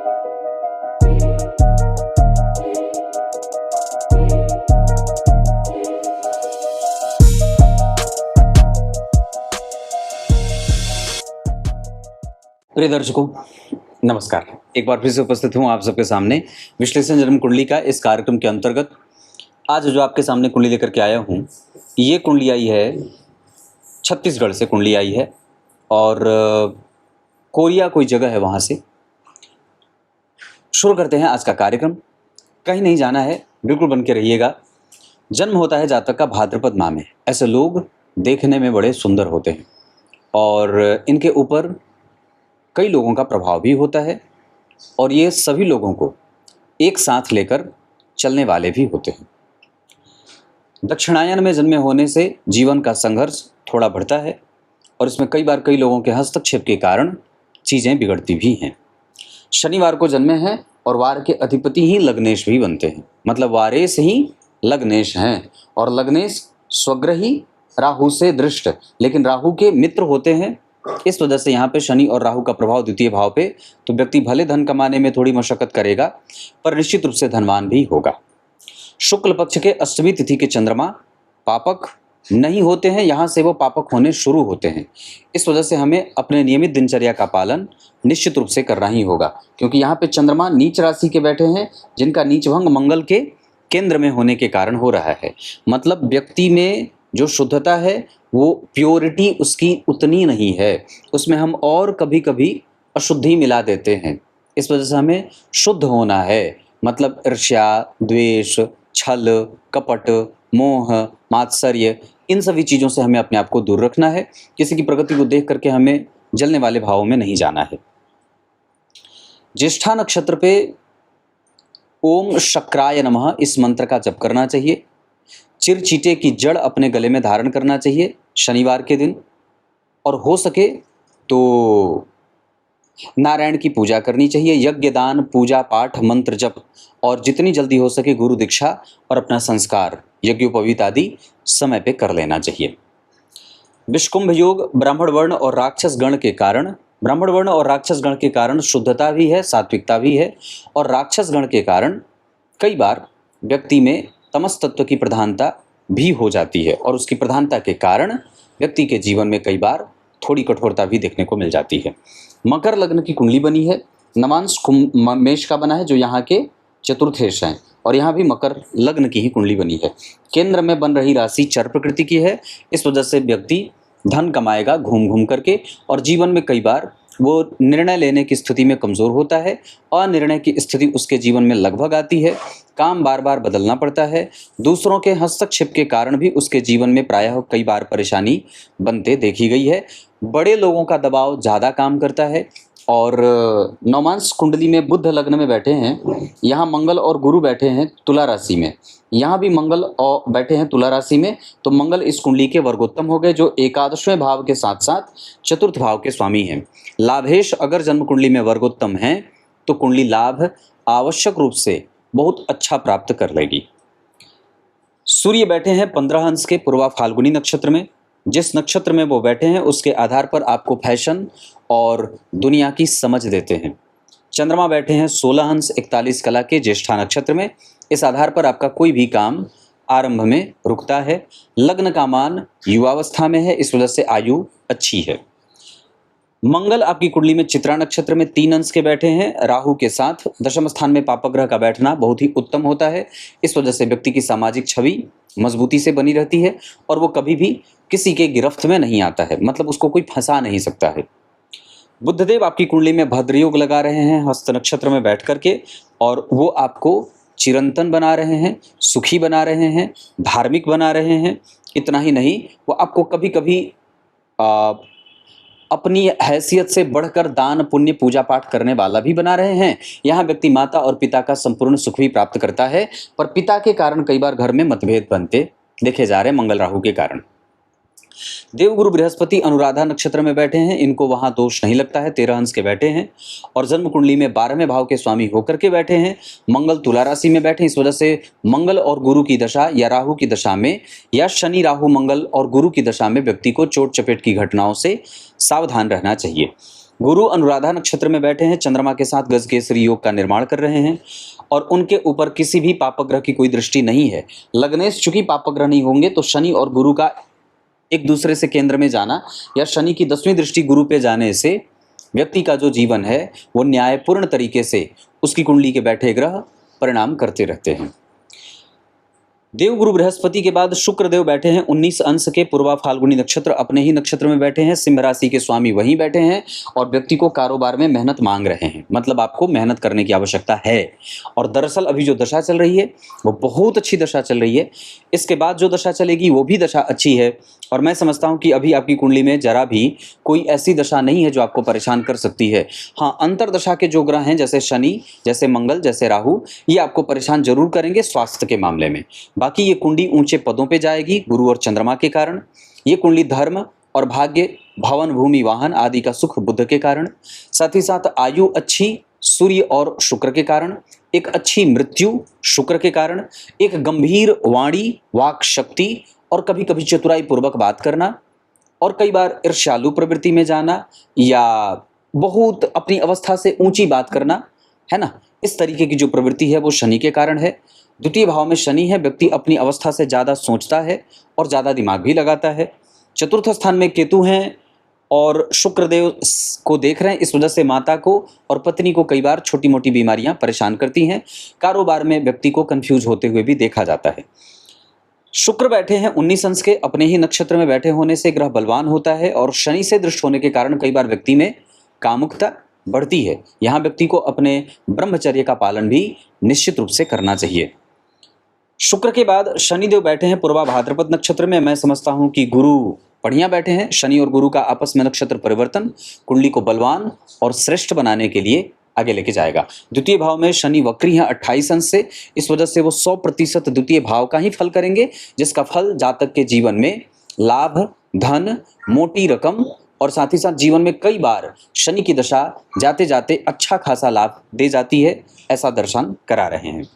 प्रिय दर्शकों नमस्कार। एक बार फिर से उपस्थित हूँ आप सबके सामने विश्लेषण जन्म कुंडली का इस कार्यक्रम के अंतर्गत। आज जो आपके सामने कुंडली लेकर के आया हूँ, ये कुंडली आई है छत्तीसगढ़ से कुंडली आई है और कोरिया कोई जगह है, वहाँ से। शुरू करते हैं आज का कार्यक्रम। कहीं नहीं जाना है, बिल्कुल बन के रहिएगा। जन्म होता है जातक का भाद्रपद माह में। ऐसे लोग देखने में बड़े सुंदर होते हैं और इनके ऊपर कई लोगों का प्रभाव भी होता है और ये सभी लोगों को एक साथ लेकर चलने वाले भी होते हैं। दक्षिणायन में जन्मे होने से जीवन का संघर्ष थोड़ा बढ़ता है और इसमें कई बार कई लोगों के हस्तक्षेप के कारण चीज़ें बिगड़ती भी हैं। शनिवार को जन्मे हैं और वार के अधिपति ही लग्नेश भी बनते हैं, मतलब वारेस ही लग्नेश हैं और लग्नेश स्वग्रही राहु से दृष्ट, लेकिन राहु के मित्र होते हैं। इस वजह से यहाँ पे शनि और राहु का प्रभाव द्वितीय भाव पे, तो व्यक्ति भले धन कमाने में थोड़ी मशक्कत करेगा पर निश्चित रूप से धनवान भी होगा। शुक्ल पक्ष के अष्टमी तिथि के चंद्रमा पापक नहीं होते हैं, यहाँ से वो पापक होने शुरू होते हैं। इस वजह से हमें अपने नियमित दिनचर्या का पालन निश्चित रूप से करना ही होगा, क्योंकि यहाँ पे चंद्रमा नीच राशि के बैठे हैं, जिनका नीच भंग मंगल के केंद्र में होने के कारण हो रहा है। मतलब व्यक्ति में जो शुद्धता है वो प्योरिटी उसकी उतनी नहीं है, उसमें हम और कभी कभी अशुद्धि मिला देते हैं। इस वजह से हमें शुद्ध होना है, मतलब ईर्ष्या, द्वेष, छल, कपट, मोह, मात्सर्य, इन सभी चीज़ों से हमें अपने आप को दूर रखना है। किसी की प्रगति को देख करके हमें जलने वाले भावों में नहीं जाना है। ज्येष्ठा नक्षत्र पे ओम शक्राय नमः इस मंत्र का जप करना चाहिए। चिरचीटे की जड़ अपने गले में धारण करना चाहिए शनिवार के दिन, और हो सके तो नारायण की पूजा करनी चाहिए। यज्ञ, दान, पूजा पाठ, मंत्र जप और जितनी जल्दी हो सके गुरु दीक्षा और अपना संस्कार यज्ञोपवीत आदि समय पे कर लेना चाहिए। विषकुंभ योग ब्राह्मण वर्ण और राक्षस गण के कारण शुद्धता भी है, सात्विकता भी है, और राक्षस गण के कारण कई बार व्यक्ति में तमस तत्व की प्रधानता भी हो जाती है और उसकी प्रधानता के कारण व्यक्ति के जीवन में कई बार थोड़ी कठोरता भी देखने को मिल जाती है। मकर लग्न की कुंडली बनी है, नवांश मेष का बना है जो यहाँ के चतुर्थेश हैं, और यहाँ भी मकर लग्न की ही कुंडली बनी है। केंद्र में बन रही राशि चर प्रकृति की है। इस वजह से व्यक्ति धन कमाएगा घूम घूम करके, और जीवन में कई बार वो निर्णय लेने की स्थिति में कमज़ोर होता है। अनिर्णय की स्थिति उसके जीवन में लगभग आती है। काम बार बार बदलना पड़ता है। दूसरों के हस्तक्षेप के कारण भी उसके जीवन में प्रायः कई बार परेशानी बनते देखी गई है। बड़े लोगों का दबाव ज़्यादा काम करता है। और नवमांश कुंडली में बुध लग्न में बैठे हैं, यहाँ मंगल और गुरु बैठे हैं तुला राशि में, यहाँ भी मंगल और बैठे हैं तुला राशि में, तो मंगल इस कुंडली के वर्गोत्तम हो गए, जो एकादशवें भाव के साथ साथ चतुर्थ भाव के स्वामी हैं। लाभेश अगर जन्म कुंडली में वर्गोत्तम हैं तो कुंडली लाभ आवश्यक रूप से बहुत अच्छा प्राप्त कर लेगी। सूर्य बैठे हैं 15 अंश के पूर्वा फाल्गुनी नक्षत्र में। जिस नक्षत्र में वो बैठे हैं उसके आधार पर आपको फैशन और दुनिया की समझ देते हैं। चंद्रमा बैठे हैं 16 अंश 41 कला के ज्येष्ठा नक्षत्र में। इस आधार पर आपका कोई भी काम आरंभ में रुकता है। लग्न का मान युवावस्था में है, इस वजह से आयु अच्छी है। मंगल आपकी कुंडली में चित्रा नक्षत्र में 3 अंश के बैठे हैं राहु के साथ। दशम स्थान में पापग्रह का बैठना बहुत ही उत्तम होता है। इस वजह से व्यक्ति की सामाजिक छवि मजबूती से बनी रहती है और वो कभी भी किसी के गिरफ्त में नहीं आता है, मतलब उसको कोई फंसा नहीं सकता है। बुधदेव आपकी कुंडली में भद्रयोग लगा रहे हैं हस्त नक्षत्र में बैठ करके, और वो आपको चिरंतन बना रहे हैं, सुखी बना रहे हैं, धार्मिक बना रहे हैं। इतना ही नहीं, वो आपको कभी कभी अपनी हैसियत से बढ़कर दान पुण्य पूजा पाठ करने वाला भी बना रहे हैं। यहाँ व्यक्ति माता और पिता का संपूर्ण सुख भी प्राप्त करता है, पर पिता के कारण कई बार घर में मतभेद बनते देखे जा रहे हैं मंगल राहु के कारण। देवगुरु बृहस्पति अनुराधा नक्षत्र में बैठे हैं, इनको वहां दोष नहीं लगता है, 13 अंश के बैठे हैं, और जन्म कुंडली में 12वें भाव के स्वामी होकर के बैठे हैं। मंगल तुला राशि में बैठे, इस वजह से मंगल और गुरु की दशा या राहु की दशा में या शनि राहु मंगल और गुरु की दशा में व्यक्ति को चोट चपेट की घटनाओं से सावधान रहना चाहिए। गुरु अनुराधा नक्षत्र में बैठे हैं, चंद्रमा के साथ गजकेसरी योग का निर्माण कर रहे हैं और उनके ऊपर किसी भी पापग्रह की कोई दृष्टि नहीं है। लग्नेश चूंकि पापग्रह नहीं होंगे तो शनि और गुरु का एक दूसरे से केंद्र में जाना या शनि की 10वीं दृष्टि गुरु पे जाने से व्यक्ति का जो जीवन है वो न्यायपूर्ण तरीके से उसकी कुंडली के बैठे ग्रह परिणाम करते रहते हैं। देवगुरु बृहस्पति के बाद शुक्र देव बैठे हैं 19 अंश के पूर्वा फाल्गुनी नक्षत्र, अपने ही नक्षत्र में बैठे हैं। सिंह राशि के स्वामी वहीं बैठे हैं और व्यक्ति को कारोबार में मेहनत मांग रहे हैं, मतलब आपको मेहनत करने की आवश्यकता है। और दरअसल अभी जो दशा चल रही है वो बहुत अच्छी दशा चल रही है। इसके बाद जो दशा चलेगी वो भी दशा अच्छी है और मैं समझता हूँ कि अभी आपकी कुंडली में जरा भी कोई ऐसी दशा नहीं है जो आपको परेशान कर सकती है। हाँ, अंतरदशा के जो ग्रह हैं जैसे शनि, जैसे मंगल, जैसे राहु, ये आपको परेशान जरूर करेंगे स्वास्थ्य के मामले में। बाकी ये कुंडली ऊंचे पदों पे जाएगी गुरु और चंद्रमा के कारण। ये कुंडली धर्म और भाग्य, भवन, भूमि, वाहन आदि का सुख बुध के कारण, साथ ही साथ आयु अच्छी सूर्य और शुक्र के कारण, एक अच्छी मृत्यु शुक्र के कारण, एक गंभीर वाणी, वाक शक्ति और कभी कभी चतुराई पूर्वक बात करना और कई बार ईर्ष्यालु प्रवृत्ति में जाना या बहुत अपनी अवस्था से ऊंची बात करना, है ना, इस तरीके की जो प्रवृत्ति है वो शनि के कारण है। द्वितीय भाव में शनि है, व्यक्ति अपनी अवस्था से ज़्यादा सोचता है और ज़्यादा दिमाग भी लगाता है। चतुर्थ स्थान में केतु हैं और शुक्रदेव को देख रहे हैं, इस वजह से माता को और पत्नी को कई बार छोटी मोटी बीमारियां परेशान करती हैं। कारोबार में व्यक्ति को कंफ्यूज होते हुए भी देखा जाता है। शुक्र बैठे हैं 19 अंश के, अपने ही नक्षत्र में बैठे होने से ग्रह बलवान होता है और शनि से दृष्ट होने के कारण कई बार व्यक्ति में कामुकता बढ़ती है। यहाँ व्यक्ति को अपने ब्रह्मचर्य का पालन भी निश्चित रूप से करना चाहिए। शुक्र के बाद शनिदेव बैठे हैं पूर्वा भाद्रपद नक्षत्र में। मैं समझता हूं कि गुरु बढ़िया बैठे हैं। शनि और गुरु का आपस में नक्षत्र परिवर्तन कुंडली को बलवान और श्रेष्ठ बनाने के लिए आगे लेके जाएगा। द्वितीय भाव में शनि वक्री हैं 28 अंश से, इस वजह से वो 100% द्वितीय भाव का ही फल करेंगे, जिसका फल जातक के जीवन में लाभ, धन, मोटी रकम और साथ ही साथ जीवन में कई बार शनि की दशा जाते जाते अच्छा खासा लाभ दे जाती है, ऐसा दर्शन करा रहे हैं।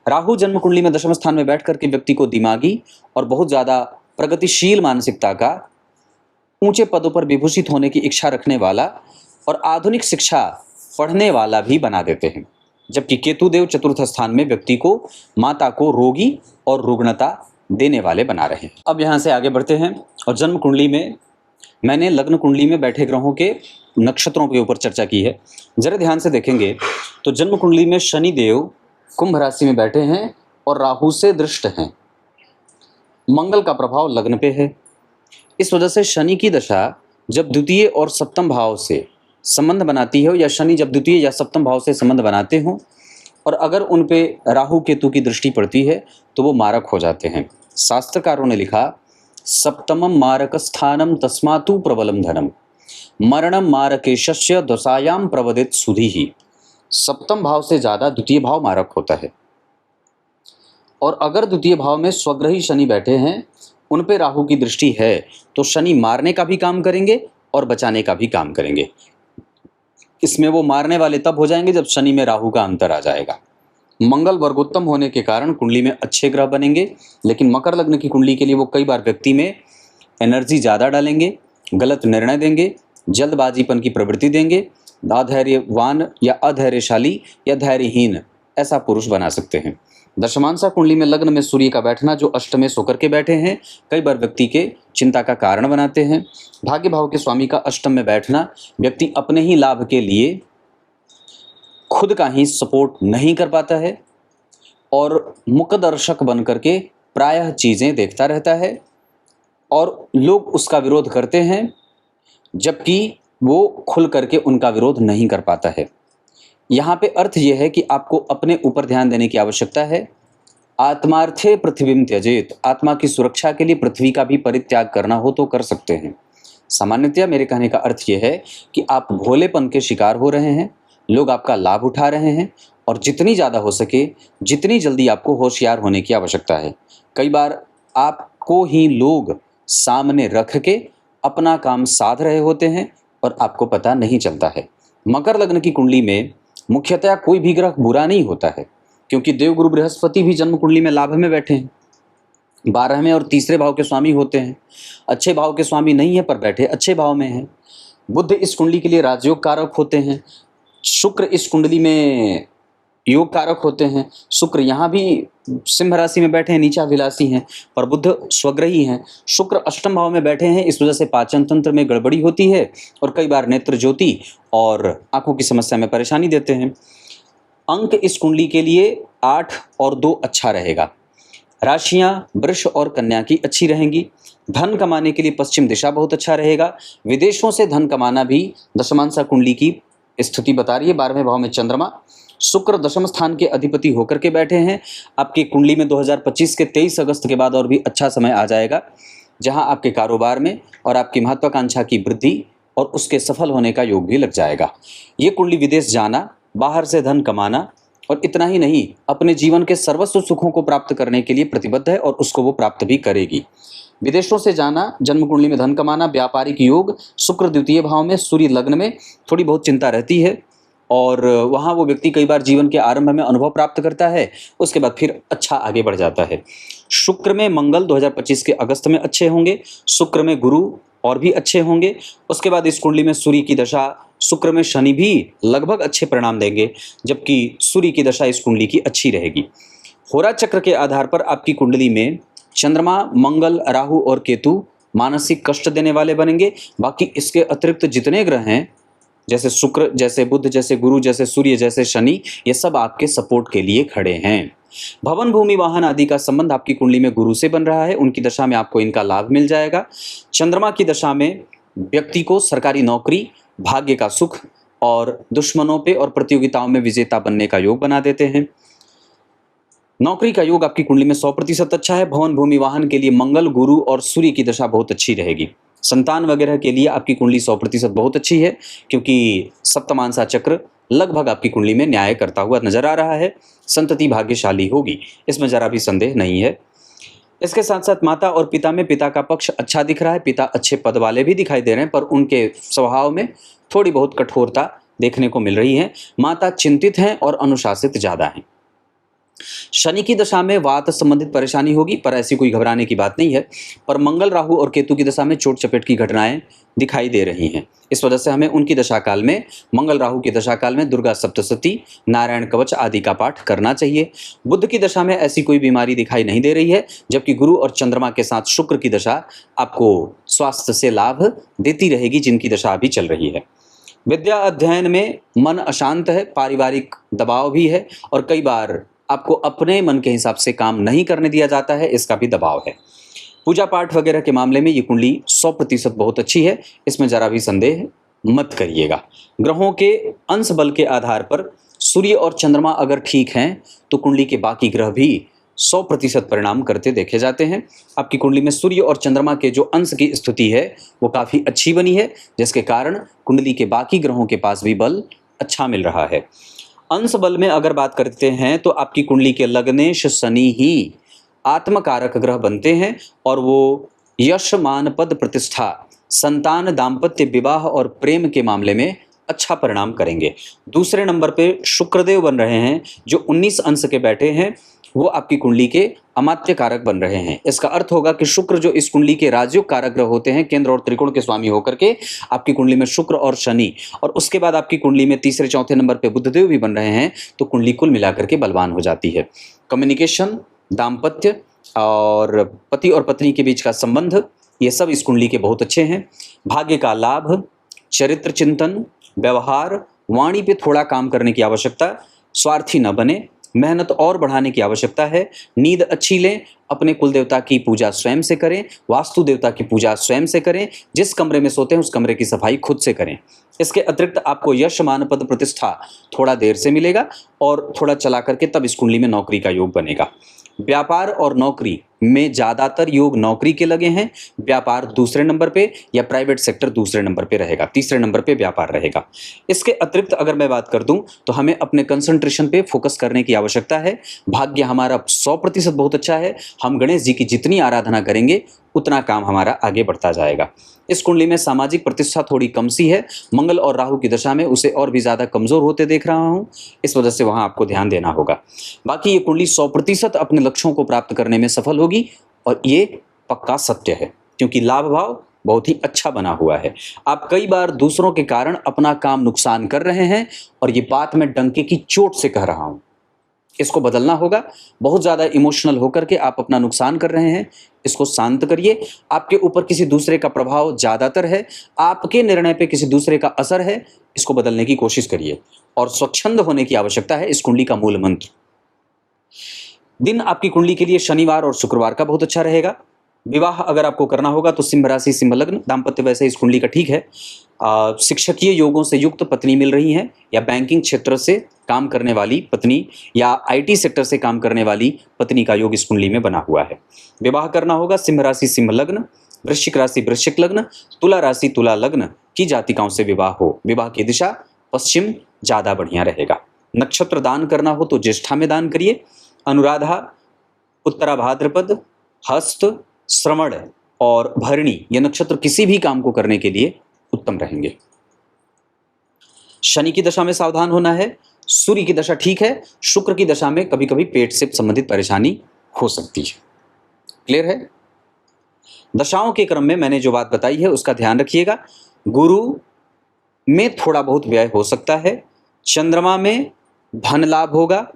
राहु जन्म कुंडली में दशम स्थान में बैठ करके व्यक्ति को दिमागी और बहुत ज़्यादा प्रगतिशील मानसिकता का, ऊंचे पदों पर विभूषित होने की इच्छा रखने वाला और आधुनिक शिक्षा पढ़ने वाला भी बना देते हैं। जबकि केतु देव चतुर्थ स्थान में व्यक्ति को, माता को रोगी और रुग्णता देने वाले बना रहे हैं। अब यहाँ से आगे बढ़ते हैं और जन्म कुंडली में मैंने लग्न कुंडली में बैठे ग्रहों के नक्षत्रों के ऊपर चर्चा की है। जरा ध्यान से देखेंगे तो जन्म कुंडली में शनि देव कुंभ राशि में बैठे हैं और राहु से दृष्ट हैं। मंगल का प्रभाव लग्न पे है, इस वजह से शनि की दशा जब द्वितीय और सप्तम भाव से संबंध बनाती है या शनि जब द्वितीय या सप्तम भाव से संबंध बनाते हो और अगर उन पे राहु केतु की दृष्टि पड़ती है तो वो मारक हो जाते हैं। शास्त्रकारों ने लिखा, सप्तमम मारक स्थानम तस्मातु प्रबलम धनम, मरणम मारकेशस्य दशायाम प्रवदित सुधि ही। सप्तम भाव से ज़्यादा द्वितीय भाव मारक होता है और अगर द्वितीय भाव में स्वग्रही शनि बैठे हैं, उन पे राहु की दृष्टि है तो शनि मारने का भी काम करेंगे और बचाने का भी काम करेंगे। इसमें वो मारने वाले तब हो जाएंगे जब शनि में राहु का अंतर आ जाएगा। मंगल वर्गोत्तम होने के कारण कुंडली में अच्छे ग्रह बनेंगे, लेकिन मकर लग्न की कुंडली के लिए वो कई बार व्यक्ति में एनर्जी ज़्यादा डालेंगे, गलत निर्णय देंगे, जल्दबाजीपन की प्रवृत्ति देंगे, अधैर्यवान या अधैर्यशाली या धैर्यहीन ऐसा पुरुष बना सकते हैं। दशमांशा कुंडली में लग्न में सूर्य का बैठना जो अष्टमें होकर के बैठे हैं कई बार व्यक्ति के चिंता का कारण बनाते हैं। भाग्य भाव के स्वामी का अष्टम में बैठना व्यक्ति अपने ही लाभ के लिए खुद का ही सपोर्ट नहीं कर पाता है और मुकदर्शक बन करके प्रायः चीज़ें देखता रहता है और लोग उसका विरोध करते हैं, जबकि वो खुल करके उनका विरोध नहीं कर पाता है। यहाँ पे अर्थ ये है कि आपको अपने ऊपर ध्यान देने की आवश्यकता है। आत्मार्थे पृथ्वीम त्यजेत, आत्मा की सुरक्षा के लिए पृथ्वी का भी परित्याग करना हो तो कर सकते हैं। सामान्यतया मेरे कहने का अर्थ ये है कि आप भोलेपन के शिकार हो रहे हैं, लोग आपका लाभ उठा रहे हैं और जितनी ज़्यादा हो सके जितनी जल्दी आपको होशियार होने की आवश्यकता है। कई बार आपको ही लोग सामने रख के अपना काम साध रहे होते हैं और आपको पता नहीं चलता है। मकर लग्न की कुंडली में मुख्यतः कोई भी ग्रह बुरा नहीं होता है, क्योंकि देवगुरु बृहस्पति भी जन्म कुंडली में लाभ में बैठे हैं, 12वें और तीसरे भाव के स्वामी होते हैं। अच्छे भाव के स्वामी नहीं है पर बैठे अच्छे भाव में हैं। बुध इस कुंडली के लिए राजयोग कारक होते हैं, शुक्र इस कुंडली में योग कारक होते हैं। शुक्र यहाँ भी सिंह राशि में बैठे हैं, नीचाभिलाषी हैं, पर बुध स्वग्रही हैं। शुक्र अष्टम भाव में बैठे हैं, इस वजह से पाचन तंत्र में गड़बड़ी होती है और कई बार नेत्र ज्योति और आंखों की समस्या में परेशानी देते हैं। अंक इस कुंडली के लिए 8 और 2 अच्छा रहेगा। राशियां वृष और कन्या की अच्छी रहेंगी। धन कमाने के लिए पश्चिम दिशा बहुत अच्छा रहेगा। विदेशों से धन कमाना भी दशमांशा कुंडली की स्थिति बता रही है। 12वें भाव में चंद्रमा, शुक्र दशम स्थान के अधिपति होकर के बैठे हैं। आपकी कुंडली में 2025 के 23 अगस्त के बाद और भी अच्छा समय आ जाएगा, जहां आपके कारोबार में और आपकी महत्वाकांक्षा की वृद्धि और उसके सफल होने का योग भी लग जाएगा। ये कुंडली विदेश जाना, बाहर से धन कमाना और इतना ही नहीं, अपने जीवन के सर्वस्व सुखों को प्राप्त करने के लिए प्रतिबद्ध है और उसको वो प्राप्त भी करेगी। विदेशों से जाना, जन्म कुंडली में धन कमाना, व्यापारिक योग, शुक्र द्वितीय भाव में, सूर्य लग्न में, थोड़ी बहुत चिंता रहती है और वहाँ वो व्यक्ति कई बार जीवन के आरंभ में अनुभव प्राप्त करता है, उसके बाद फिर अच्छा आगे बढ़ जाता है। शुक्र में मंगल 2025 के अगस्त में अच्छे होंगे, शुक्र में गुरु और भी अच्छे होंगे। उसके बाद इस कुंडली में सूर्य की दशा, शुक्र में शनि भी लगभग अच्छे परिणाम देंगे, जबकि सूर्य की दशा इस कुंडली की अच्छी रहेगी। होरा चक्र के आधार पर आपकी कुंडली में चंद्रमा, मंगल, राहु और केतु मानसिक कष्ट देने वाले बनेंगे। बाकी इसके अतिरिक्त जितने ग्रह हैं, जैसे शुक्र, जैसे बुध, जैसे गुरु, जैसे सूर्य, जैसे शनि, ये सब आपके सपोर्ट के लिए खड़े हैं। भवन, भूमि, वाहन आदि का संबंध आपकी कुंडली में गुरु से बन रहा है, उनकी दशा में आपको इनका लाभ मिल जाएगा। चंद्रमा की दशा में व्यक्ति को सरकारी नौकरी, भाग्य का सुख और दुश्मनों पे और प्रतियोगिताओं में विजेता बनने का योग बना देते हैं। नौकरी का योग आपकी कुंडली में 100% अच्छा है। भवन, भूमि, वाहन के लिए मंगल, गुरु और सूर्य की दशा बहुत अच्छी रहेगी। संतान वगैरह के लिए आपकी कुंडली 100% बहुत अच्छी है, क्योंकि सप्तमांसा चक्र लगभग आपकी कुंडली में न्याय करता हुआ नजर आ रहा है। संतति भाग्यशाली होगी, इसमें जरा भी संदेह नहीं है। इसके साथ साथ माता और पिता में पिता का पक्ष अच्छा दिख रहा है। पिता अच्छे पद वाले भी दिखाई दे रहे हैं, पर उनके स्वभाव में थोड़ी बहुत कठोरता देखने को मिल रही है। माता चिंतित हैं और अनुशासित ज़्यादा हैं। शनि की दशा में वात संबंधित परेशानी होगी, पर ऐसी कोई घबराने की बात नहीं है। पर मंगल, राहु और केतु की दशा में चोट चपेट की घटनाएं दिखाई दे रही हैं। इस वजह से हमें उनकी दशा काल में, मंगल राहु की दशा काल में दुर्गा सप्तशती, नारायण कवच आदि का पाठ करना चाहिए। बुध की दशा में ऐसी कोई बीमारी दिखाई नहीं दे रही है, जबकि गुरु और चंद्रमा के साथ शुक्र की दशा आपको स्वास्थ्य से लाभ देती रहेगी, जिनकी दशा अभी चल रही है। विद्या अध्ययन में मन अशांत है, पारिवारिक दबाव भी है और कई बार आपको अपने मन के हिसाब से काम नहीं करने दिया जाता है, इसका भी दबाव है। पूजा पाठ वगैरह के मामले में ये कुंडली 100% बहुत अच्छी है, इसमें जरा भी संदेह मत करिएगा। ग्रहों के अंश बल के आधार पर सूर्य और चंद्रमा अगर ठीक हैं तो कुंडली के बाकी ग्रह भी 100% परिणाम करते देखे जाते हैं। आपकी कुंडली में सूर्य और चंद्रमा के जो अंश की स्थिति है वो काफ़ी अच्छी बनी है, जिसके कारण कुंडली के बाकी ग्रहों के पास भी बल अच्छा मिल रहा है। अंश बल में अगर बात करते हैं तो आपकी कुंडली के लग्नेश शनि ही आत्मकारक ग्रह बनते हैं और वो यश, मान, पद, प्रतिष्ठा, संतान, दाम्पत्य, विवाह और प्रेम के मामले में अच्छा परिणाम करेंगे। दूसरे नंबर पे शुक्रदेव बन रहे हैं, जो 19 अंश के बैठे हैं, वो आपकी कुंडली के अमात्य कारक बन रहे हैं। इसका अर्थ होगा कि शुक्र जो इस कुंडली के राजयोग कारक ग्रह होते हैं, केंद्र और त्रिकोण के स्वामी होकर के आपकी कुंडली में शुक्र और शनि, और उसके बाद आपकी कुंडली में तीसरे चौथे नंबर पे बुधदेव भी बन रहे हैं, तो कुंडली कुल मिलाकर के बलवान हो जाती है। कम्युनिकेशन, दाम्पत्य और पति और पत्नी के बीच का संबंध, ये सब इस कुंडली के बहुत अच्छे हैं। भाग्य का लाभ, चरित्र चिंतन, व्यवहार, वाणी पे थोड़ा काम करने की आवश्यकता, स्वार्थी न बने, मेहनत और बढ़ाने की आवश्यकता है। नींद अच्छी लें, अपने कुल देवता की पूजा स्वयं से करें, वास्तु देवता की पूजा स्वयं से करें, जिस कमरे में सोते हैं उस कमरे की सफाई खुद से करें। इसके अतिरिक्त आपको यश, मान, पद, प्रतिष्ठा थोड़ा देर से मिलेगा और थोड़ा चला करके तब इस कुंडली में नौकरी का योग बनेगा। व्यापार और नौकरी में ज़्यादातर योग नौकरी के लगे हैं। व्यापार दूसरे नंबर पे या प्राइवेट सेक्टर दूसरे नंबर पे रहेगा, तीसरे नंबर पे व्यापार रहेगा। इसके अतिरिक्त अगर मैं बात कर दूं तो हमें अपने कंसंट्रेशन पे फोकस करने की आवश्यकता है। भाग्य हमारा 100% बहुत अच्छा है। हम गणेश जी की जितनी आराधना करेंगे उतना काम हमारा आगे बढ़ता जाएगा। इस कुंडली में सामाजिक प्रतिष्ठा थोड़ी कम सी है। मंगल और राहु की दशा में उसे और भी ज़्यादा कमज़ोर होते देख रहा हूँ, इस वजह से वहाँ आपको ध्यान देना होगा। बाकी ये कुंडली 100% अपने लक्ष्यों को प्राप्त करने में सफल होगी और ये पक्का सत्य है, क्योंकि लाभ भाव बहुत ही अच्छा बना हुआ है। आप कई बार दूसरों के कारण अपना काम नुकसान कर रहे हैं और ये बात मैं डंके की चोट से कह रहा हूं, इसको बदलना होगा। बहुत ज़्यादा इमोशनल होकर के आप अपना नुकसान कर रहे हैं, इसको शांत करिए। आपके ऊपर किसी दूसरे का प्रभाव ज़्यादातर है, आपके निर्णय पे किसी दूसरे का असर है, इसको बदलने की कोशिश करिए और स्वच्छंद होने की आवश्यकता है इस कुंडली का मूल मंत्र। दिन आपकी कुंडली के लिए शनिवार और शुक्रवार का बहुत अच्छा रहेगा। विवाह अगर आपको करना होगा तो सिंह राशि सिंह लग्न। दाम्पत्य वैसे इस कुंडली का ठीक है। शिक्षकीय योगों से युक्त पत्नी मिल रही है या बैंकिंग क्षेत्र से काम करने वाली पत्नी या आईटी सेक्टर से काम करने वाली पत्नी का योग इस कुंडली में बना हुआ है। विवाह करना होगा सिंह राशि सिंह लग्न, वृश्चिक राशि वृश्चिक लग्न, तुला राशि तुला लग्न की जातिकाओं से विवाह हो। विवाह की दिशा पश्चिम ज़्यादा बढ़िया रहेगा। नक्षत्र दान करना हो तो ज्येष्ठा में दान करिए। अनुराधा, उत्तरा भाद्रपद, हस्त, श्रवण और भरणी ये नक्षत्र किसी भी काम को करने के लिए उत्तम रहेंगे। शनि की दशा में सावधान होना है। सूर्य की दशा ठीक है, शुक्र की दशा में कभी कभी पेट से संबंधित परेशानी हो सकती है। क्लियर है? दशाओं के क्रम में मैंने जो बात बताई है उसका ध्यान रखिएगा। गुरु में थोड़ा बहुत व्यय हो सकता है, चंद्रमा में धन लाभ होगा,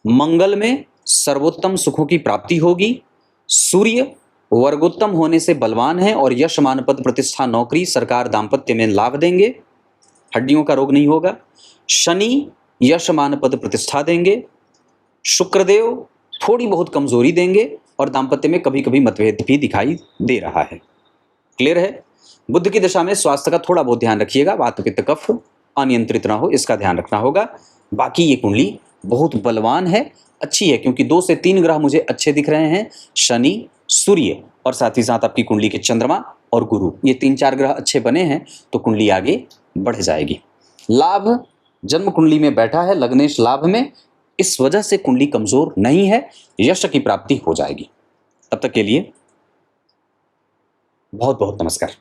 मंगल में सर्वोत्तम सुखों की प्राप्ति होगी, सूर्य वर्गोत्तम होने से बलवान है और यश मान पद प्रतिष्ठा नौकरी सरकार दाम्पत्य में लाभ देंगे, हड्डियों का रोग नहीं होगा। शनि यश मान पद प्रतिष्ठा देंगे, शुक्रदेव थोड़ी बहुत कमजोरी देंगे और दाम्पत्य में कभी कभी मतभेद भी दिखाई दे रहा है। क्लियर है? बुध की दशा में स्वास्थ्य का थोड़ा बहुत ध्यान रखिएगा, वात पित्त कफ अनियंत्रित ना हो, इसका ध्यान रखना होगा। बाकी ये कुंडली बहुत बलवान है, अच्छी है, क्योंकि 2 से 3 ग्रह मुझे अच्छे दिख रहे हैं, शनि, सूर्य और साथ ही साथ आपकी कुंडली के चंद्रमा और गुरु, ये 3-4 ग्रह अच्छे बने हैं तो कुंडली आगे बढ़ जाएगी। लाभ जन्म कुंडली में बैठा है लग्नेश लाभ में, इस वजह से कुंडली कमजोर नहीं है, यश की प्राप्ति हो जाएगी। तब तक के लिए बहुत बहुत नमस्कार।